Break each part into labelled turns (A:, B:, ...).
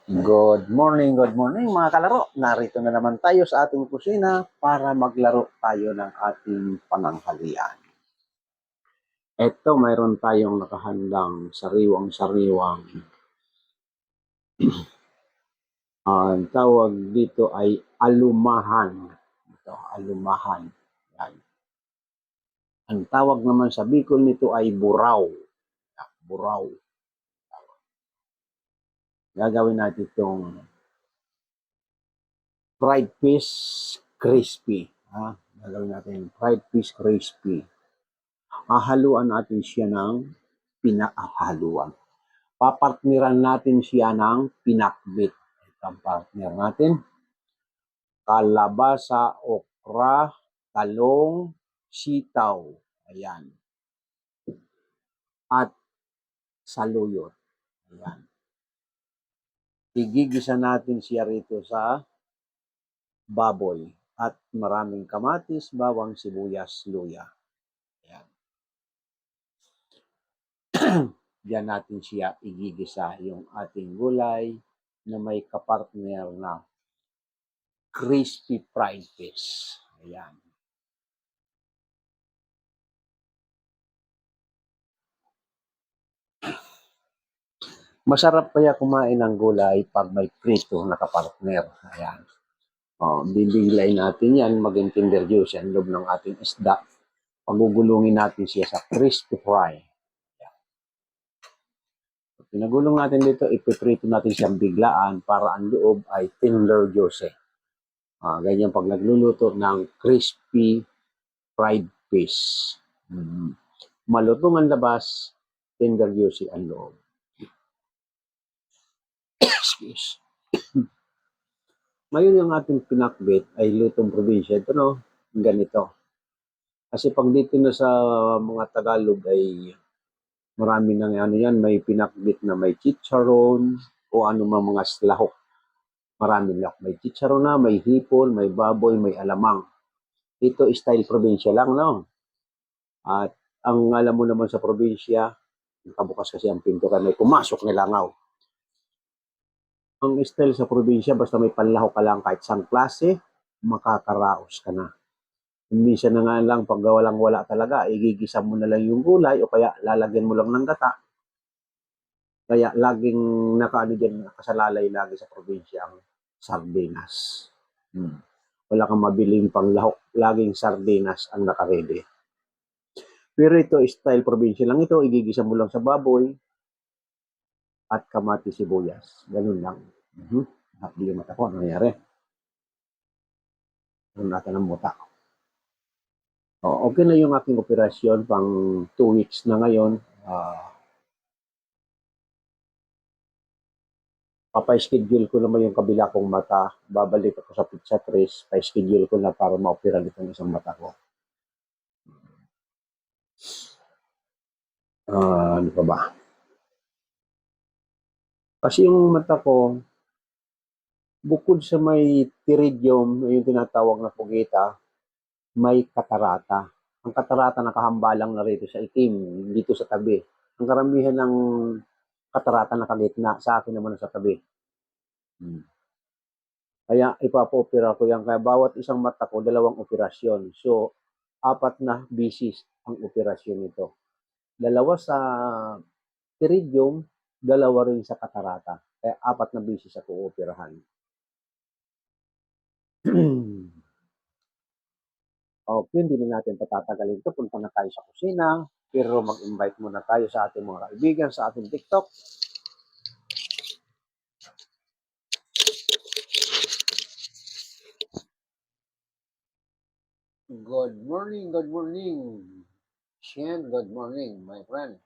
A: Good morning mga kalaro. Narito na naman tayo sa ating kusina para maglaro tayo ng ating pananghalian. Ito, mayroon tayong nakahandang sariwang-sariwang. Ang tawag dito ay alumahan. Ito, alumahan. Yan. Ang tawag naman sa Bicol nito ay buraw. Buraw. Gagawin natin itong fried fish crispy. Gagawin natin fried fish crispy. Hahaluan natin siya ng pinakahaluan. Papartneran natin siya ng pinakbit. Ito ang partner natin. Kalabasa, okra, talong, sitaw. Ayan. At saluyot. Ayan. Igigisa natin siya rito sa baboy. At maraming kamatis, bawang, sibuyas, luya. Ayan. Diyan natin siya igigisa yung ating gulay na may kapartner na crispy fried fish. Ayan. Masarap kaya kumain ng gulay pag may prito na kapartner. Ayan. Bibiglayin natin yan, maging tender juice yan, loob ng ating isda. Pagugulungin natin siya sa crispy fry. Ayan. Pinagulong natin dito, ipiprito natin siyang biglaan para ang loob ay tender juice. Ganyan pag nagluluto ng crispy fried fish. Malutong ang labas, tender juicy ang loob. Excuse. Ngayon yung ating pinakbit ay lutong probinsya. Ito no, ganito. Kasi pag dito na sa mga Tagalog ay marami nang ano yan, may pinakbit na may chicharon o ano mga slahok. Marami lang. May chicharon na, may hipon, may baboy, may alamang. Ito style probinsya lang, no? At ang alam mo naman sa probinsya, nakabukas kasi ang pinto ka, may pumasok na langaw. Ang style sa probinsya, basta may panlahok ka lang kahit sang klase, makakaraos ka na. Minsan na nga lang, pag walang-wala talaga, igigisa mo na lang yung gulay o kaya lalagyan mo lang ng gata. Kaya laging nakaano dyan, nakasalalay lagi sa probinsya ang sardinas. Wala kang mabiling panglahok, laging sardinas ang nakaredy. Pero ito, style probinsya lang ito, igigisa mo lang sa baboy at kamati sibuyas. Ganun lang. Hapdi yung mata ko, ano nangyari? Ganun natin ang muta. Okay na yung aking operasyon, pang 2 weeks na ngayon. Papa-schedule ko naman yung kabila kong mata. Babalik ako sa Pizza Tres. Pa-schedule ko na para ma-opera nitong isang mata ko. Ano pa ba? Kasi yung mata ko, bukod sa may pterygium, yung tinatawag na pugita, may katarata. Ang katarata nakahambalang na rito sa itim, dito sa tabi. Ang karamihan ng katarata nakagitna, sa akin naman sa tabi. Kaya ipapa-opera ko yan. Kaya bawat isang mata ko, 2 operasyon. So, 4 na bisis ang operasyon nito. 2 sa pterygium, 2 rin sa katarata. Kaya 4 na bisis ako operahan. Okay, hindi na natin patatagalin ito. Punta na tayo sa kusina. Pero mag-invite muna tayo sa ating mga kaibigan sa ating TikTok. Good morning, good morning. Shen, good morning, my friend.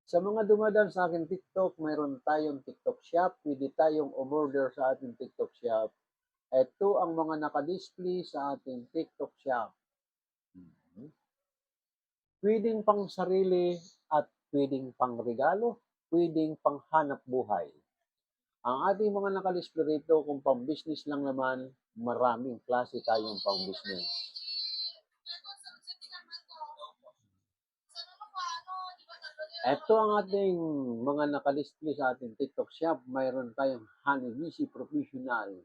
A: Sa mga dumadaan sa aking TikTok, mayroon tayong TikTok shop. Pwede tayong umorder sa ating TikTok shop. Ito ang mga nakadisplay sa ating TikTok shop. Pwedeng pang sarili at pwedeng pang regalo, pwedeng pang hanap buhay. Ang ating mga nakadisplay rito, kung pang business lang naman, maraming klase tayong pang business. Ito ang ating mga nakadisplay sa ating TikTok shop. Mayroon tayong Hanabishi Professional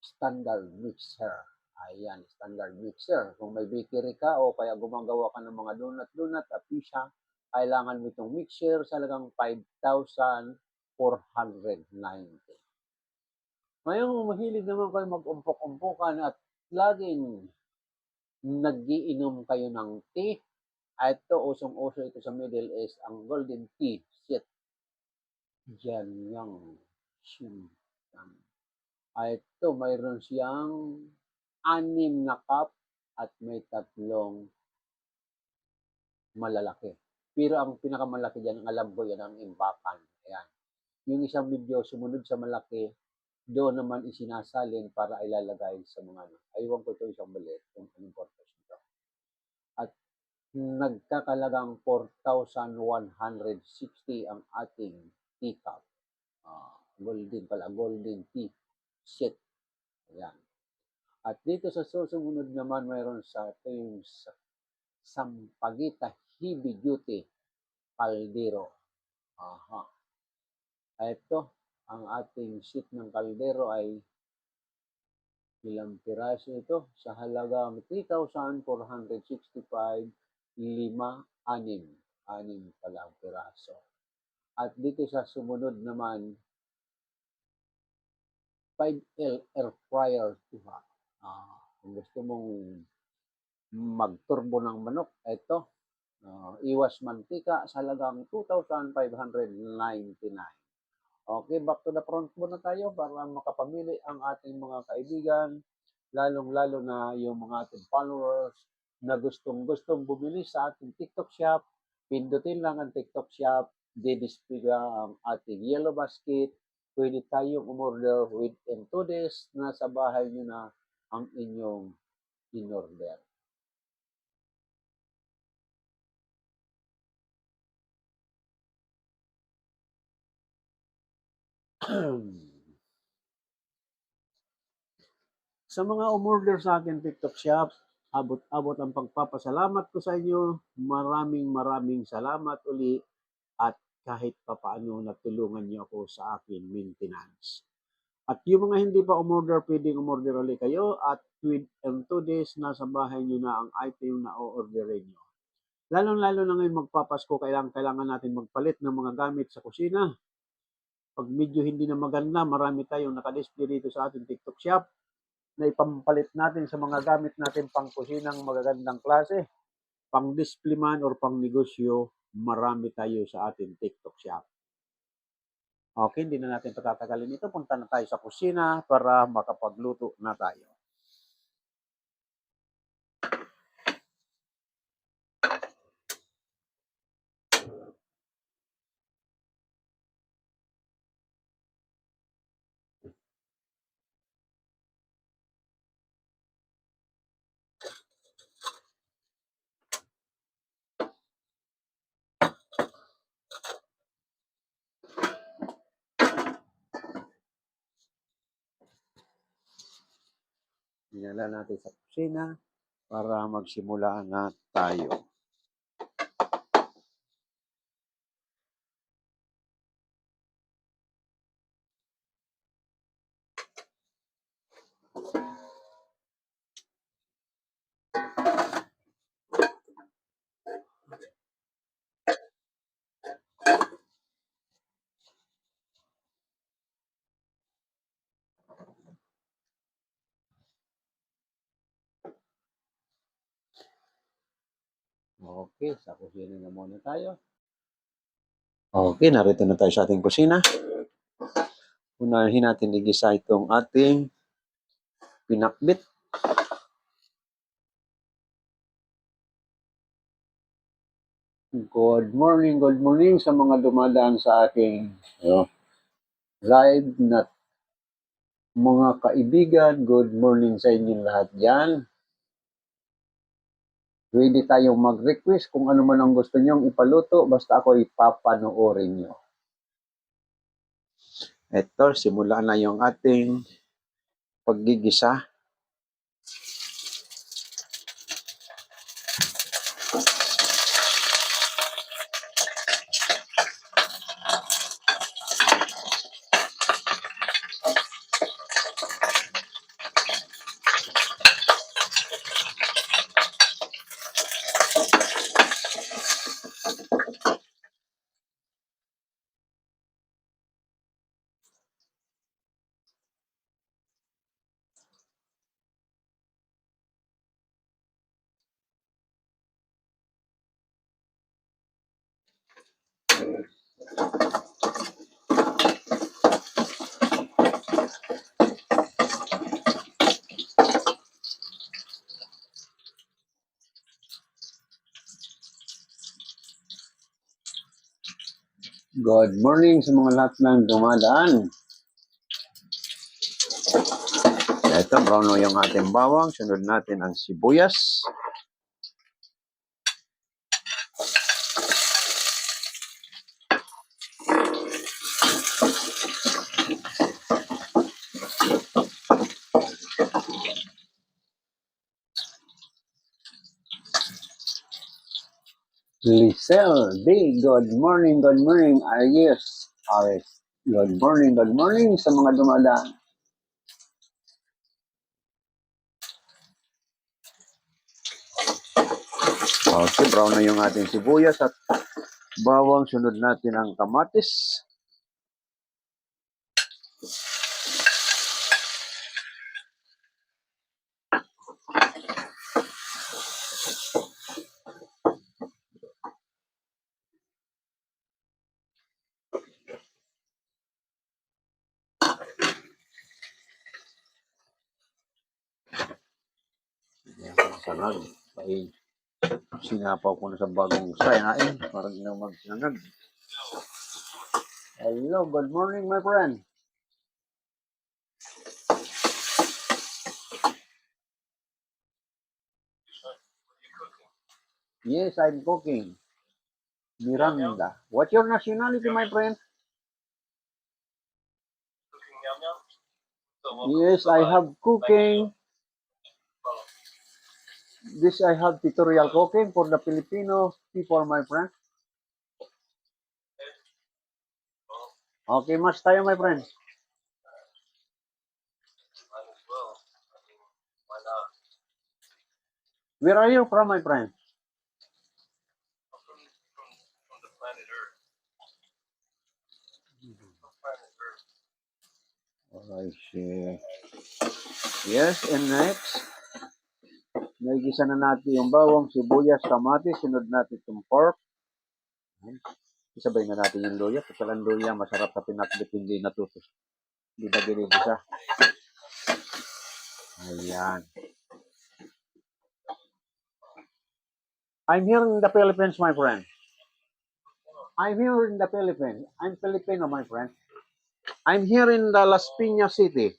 A: Standard Mixer. Ayan, standard mixer. Kung may bakery ka o kaya gumagawa ka ng mga donut-donut at pizza, kailangan mo itong mixer sa halagang 5,490. Ngayong mahilig naman kayo mag-umpok-umpukan at laging nagiinom kayo ng tea, ito, usong-uso ito sa Middle East, ang golden tea set. Yan yung Shintan. Ito, mayroon siyang 6 na cup at may 3 malalaki. Pero ang pinakamalaki dyan, ang alam ko yan, ang imbakan. Ayan. Yung isang medyo sumunod sa malaki, doon naman isinasalin para ilalagay sa mga ano. Aywan ko ito isang maliit kung anong purpose nito. At nagkakalagang 4,160 ang ating teacup. Golden pala, golden tea set. Ayan. At dito sa susunod naman, mayroon sa ito yung Sampaguita Heavy Duty Caldero. Aha. Ito, ang ating sheet ng kaldero ay ilang piraso ito? Sa halagang 3,465, 5, 6 pala ang piraso. At dito sa sumunod naman, 5L air fryer 2. Kung gusto mong magturbo ng manok, ito, iwas mantika sa halagang 2,599. Okay, back to the front muna tayo para makapamili ang ating mga kaibigan, lalong-lalo na yung mga ating followers na gustong-gustong bumili sa ating TikTok shop. Pindutin lang ang TikTok shop, didisplay ang ating yellow basket. Pwede tayong umorder within 2 days, nasa bahay nyo na ang inyong in-order. Sa mga umorder sa akin TikTok shop, abot-abot ang pagpapasalamat ko sa inyo. Maraming salamat uli at kahit papaano natulungan niyo ako sa akin maintenance. At yung mga hindi pa umorder, pwedeng umorder ulit kayo at within 2 days nasa bahay niyo na ang item na o-orderin niyo. Lalong-lalo na ngayon magpapasko, kailangan natin magpalit ng mga gamit sa kusina. Pag medyo hindi na maganda, marami tayong nakadisplay dito sa ating TikTok shop na ipampalit natin sa mga gamit natin pang kusinang magagandang klase, pang display man or pang negosyo, marami tayo sa ating TikTok shop. Okay, hindi na natin patatagalin ito. Punta na tayo sa kusina para makapagluto na tayo. Dinala natin sa kusina para magsimula na tayo. Okay, sa kusina na muna tayo. Okay, narito na tayo sa ating kusina. Unahin natin igisa itong ating pinakbit. Good morning sa mga dumadaan sa ating live na mga kaibigan. Good morning sa inyong lahat dyan. Pwede tayong mag-request kung ano man ang gusto nyong ipaluto, basta ako ipapanoorin nyo. Ito, simula na yung ating paggigisa. Good morning sa mga lahat ng dumadaan. Ito, brown o yung ating bawang. Sunod natin ang sibuyas. Lisel D, good morning, Aries, good morning sa mga dumadaan. Okay, brown na yung ating sibuyas at bawang. Sunod natin ang kamatis. Sanag. Ay, sinapaw ko na sa bagong sayain. Parang na magsanag. Hello, good morning, my friend. Yes, I'm cooking. Miranda. What's your nationality, my friend? Yes, I have cooking. This I have tutorial cooking for the Filipino people, my friend. Okay, mas tayo, my friend. Where are you from, my friend?
B: From the planet Earth.
A: I see. Yes, and next, nagigisa na natin yung bawang, sibuyas, kamatis, sunod natin yung pork. Isabay na natin yung luya. Kasi ang luya, masarap sa pinakbit, hindi natutos. Hindi ba ginigisa? Ayan. I'm here in the Philippines, my friend. I'm here in the Philippines. I'm Filipino, my friend. I'm here in the Las Piñas City.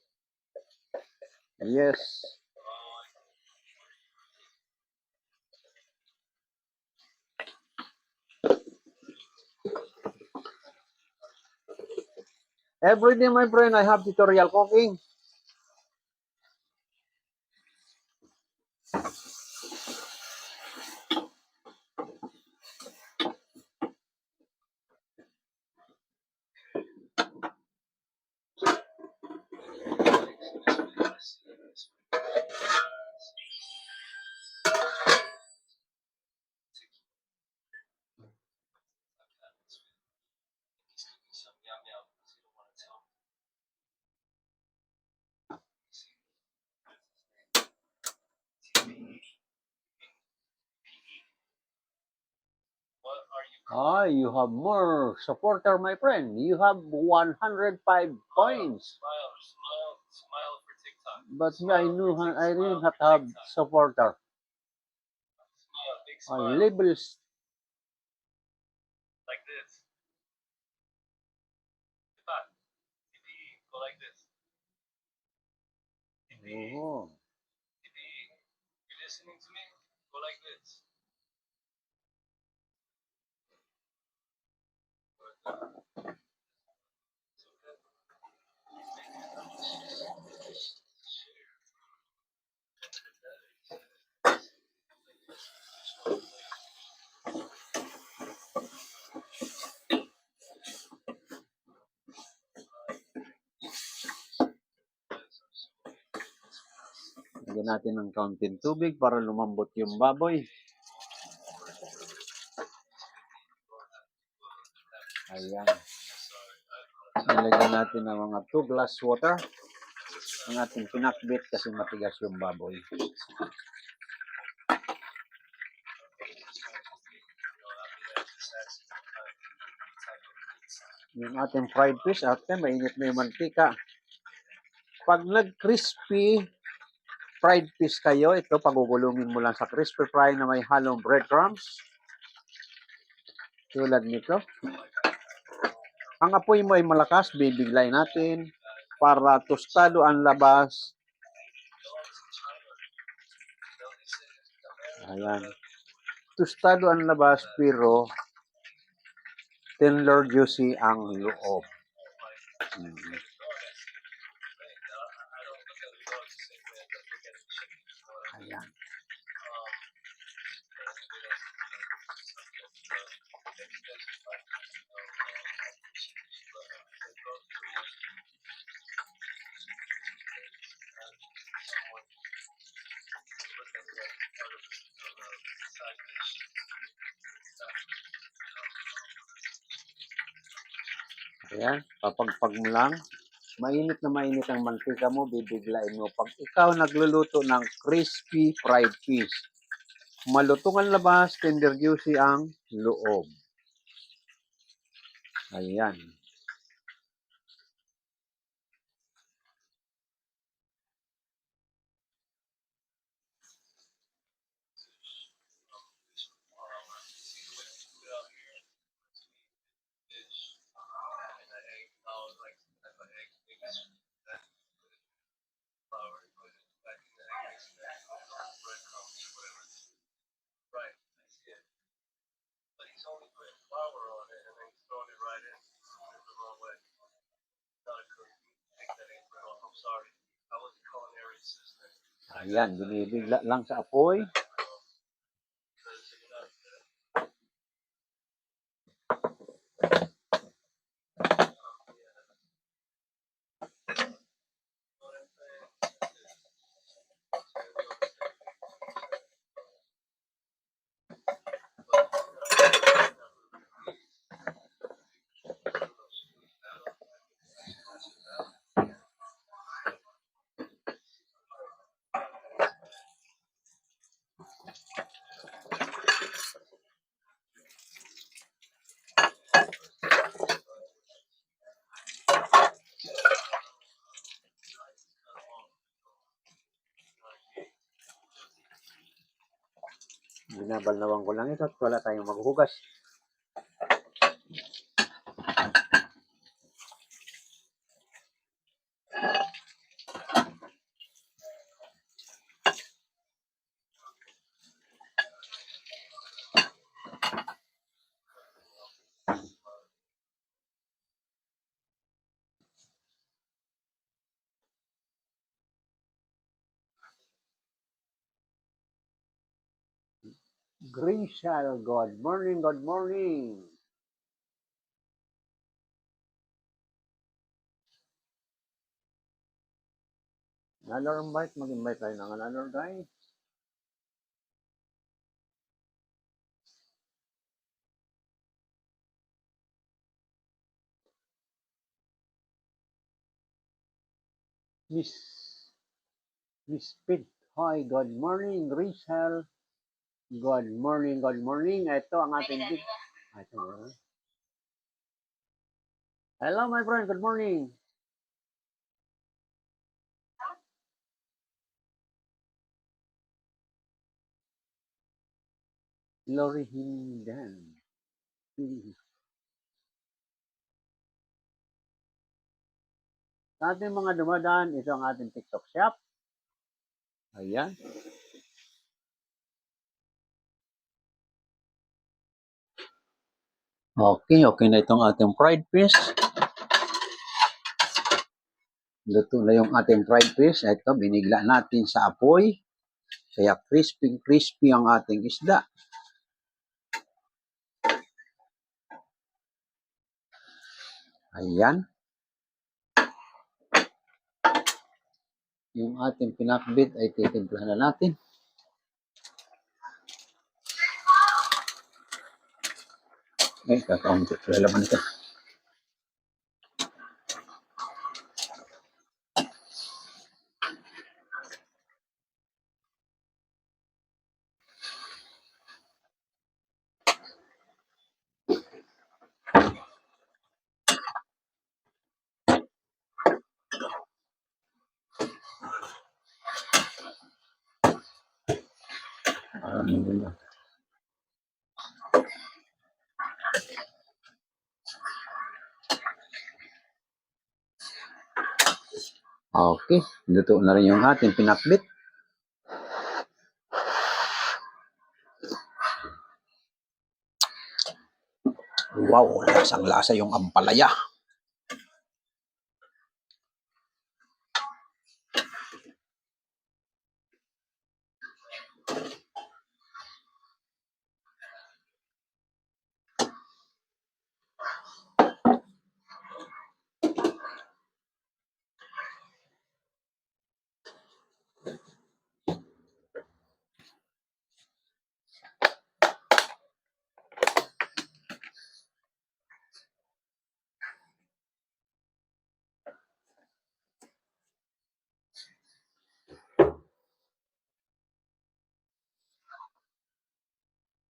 A: Yes. Every day, my friend, I have tutorial cooking.
B: Some yum yum. You don't want to tell. What are you?
A: Ah, you have more supporter, my friend. You have 105 points.
B: Smile for TikTok.
A: But me, I knew I didn't
B: for
A: have
B: TikTok.
A: supporter.
B: Smile, big
A: On
B: smile.
A: levels.
B: Like this. Diba? TPE, go like this. TPE,
A: Oh.
B: TPE. You listening to me? Go like this.
A: Lagyan natin ng kaunting tubig para lumambot yung baboy. Ayan. Nilagyan natin ng mga 2 glass water. Ang ating pinakbit kasi matigas yung baboy. Yung ating fried fish, after mainit na yung mantika. Pag nag-crispy fried fish kayo, ito pagugulungin mo lang sa crispy fry na may halong breadcrumbs. Tulad nito. ang apoy mo ay malakas, bibiglay natin para tostado ang labas. Ayan. Tostado ang labas pero tender juicy ang loob. Ayan. Ayan, papagpag mo lang. Mainit na mainit ang mantika mo, bibiglain mo. Pag ikaw nagluluto ng crispy fried fish, malutong ang labas, tender juicy ang loob. Ayan.
B: Only putting flour on it and then throwing it right in. The wrong way. Not a cook. Take that in. Oh, I'm sorry. I was a culinary assistant.
A: Ayan, binibigla lang sa apoy. Binabalnawan ko lang ito at wala tayong maghugas. Grishal, good morning, good morning. Another invite, mag-invite tayo ng another guy. Miss Pete, hi, good morning, Rachel. Good morning, good morning. Ito ang ating big. Hello, my friend, good morning. Lori Hindan. Sa ating mga dumadaan, ito ang ating TikTok shop. Ayan. Okay na itong ating fried fish. Luto na yung ating fried fish. Ito, binigla natin sa apoy. Kaya crispy ang ating isda. Ayan. Yung ating pinakbit ay titimplahan na natin. Ay, kakaunti. Lalaman ito. Alhamdulillah. Okay, luto na rin yung ating pinakbit. Wow, lasang-lasa yung ampalaya.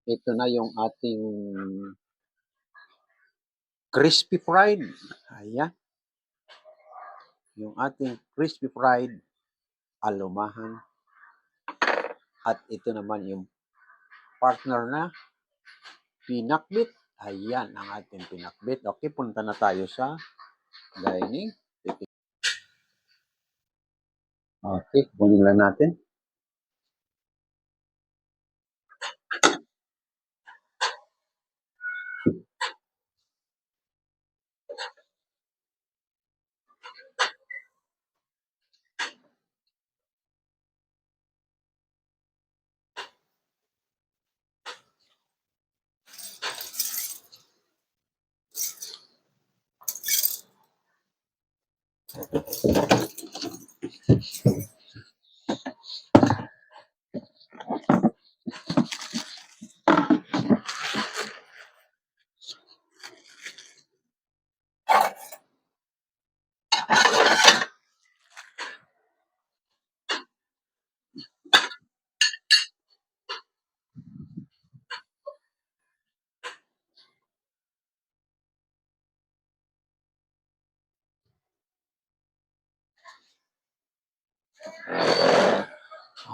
A: Ito na yung ating crispy fried. Ayan. Yung ating crispy fried alumahan. At ito naman yung partner na pinakbit. Ayan ang ating pinakbit. Okay, punta na tayo sa dining. Okay, kunin lang natin.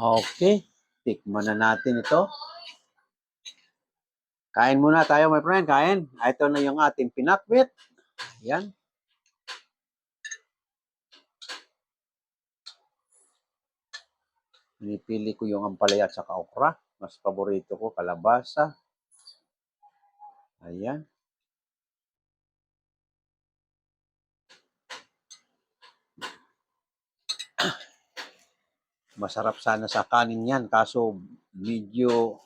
A: Okay, tikman na natin ito. Kain muna tayo, my friend. Kain. Ito na yung ating pinakbit. Ayan. Pinipili ko yung ampalaya at saka okra. Mas paborito ko, kalabasa. Ayan. Masarap sana sa kanin yan. Kaso medyo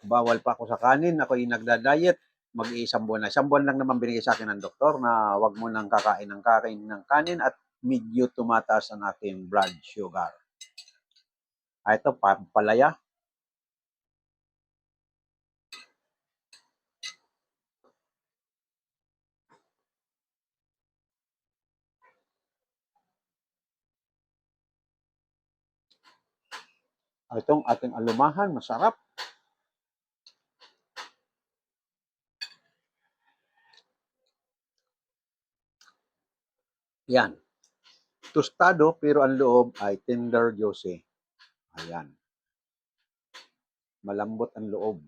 A: bawal pa ako sa kanin. Ako yung nagda-diet. Mag-iisang buwan na. Isang buwan lang naman binigay sa akin ng doktor na wag mo nang kakain ng kanin at medyo tumataas ang aking blood sugar. Ito, pampalaya. Itong ating alumahan, masarap. Yan. Tostado pero ang loob ay tender juicy. Ayan. Malambot ang loob.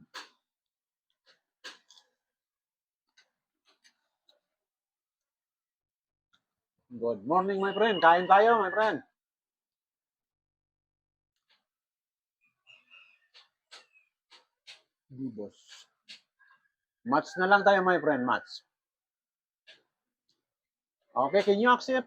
A: Good morning, my friend. Kain tayo, my friend. Boss. Match na lang tayo, my friend. Match. Okay, can you accept?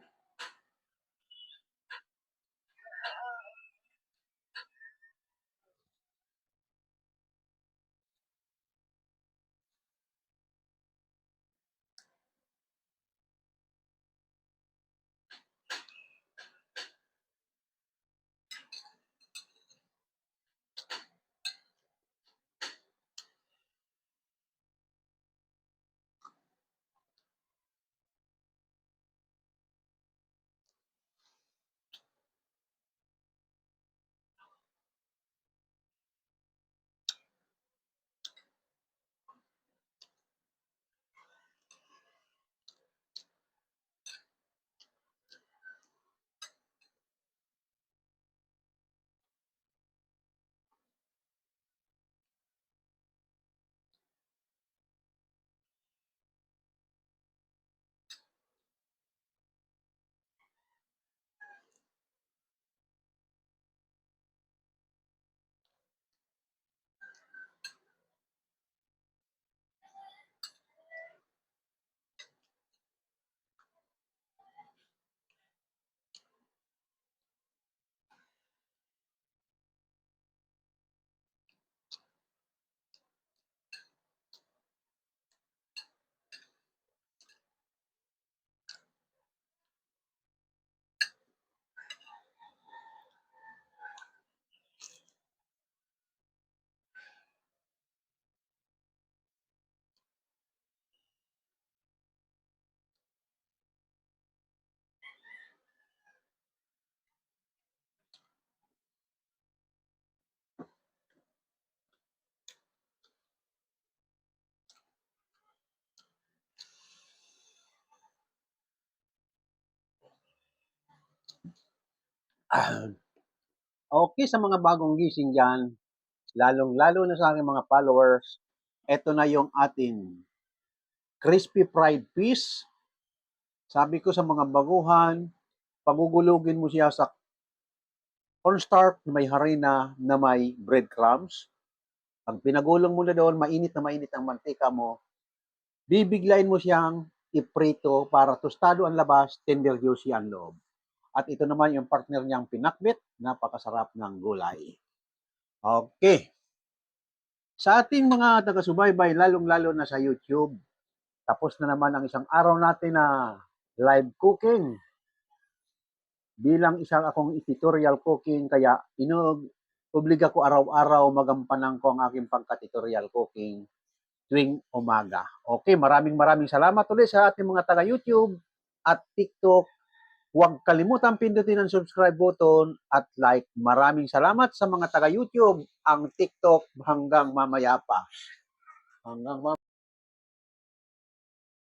A: Okay, sa mga bagong gising dyan, lalong-lalo na sa aking mga followers, eto na yung ating crispy fried fish. Sabi ko sa mga baguhan, pagugulugin mo siya sa cornstarch na may harina na may breadcrumbs. Pag pinagulong mo na doon, mainit na mainit ang mantika mo, bibiglayin mo siyang iprito para tostado ang labas, tender juicy ang loob. At ito naman yung partner niyang pinakbit, napakasarap ng gulay. Okay. Sa ating mga taga-subaybay, lalong-lalo na sa YouTube, tapos na naman ang isang araw natin na live cooking. Bilang isang akong tutorial cooking, kaya obliga ko araw-araw magampanan ko ang aking pagka-tutorial cooking tuwing umaga. Okay, maraming salamat ulit sa ating mga taga-YouTube at TikTok. Huwag kalimutan pindutin ang subscribe button at like. Maraming salamat sa mga taga-YouTube, ang TikTok hanggang mamaya pa. Hanggang mamaya.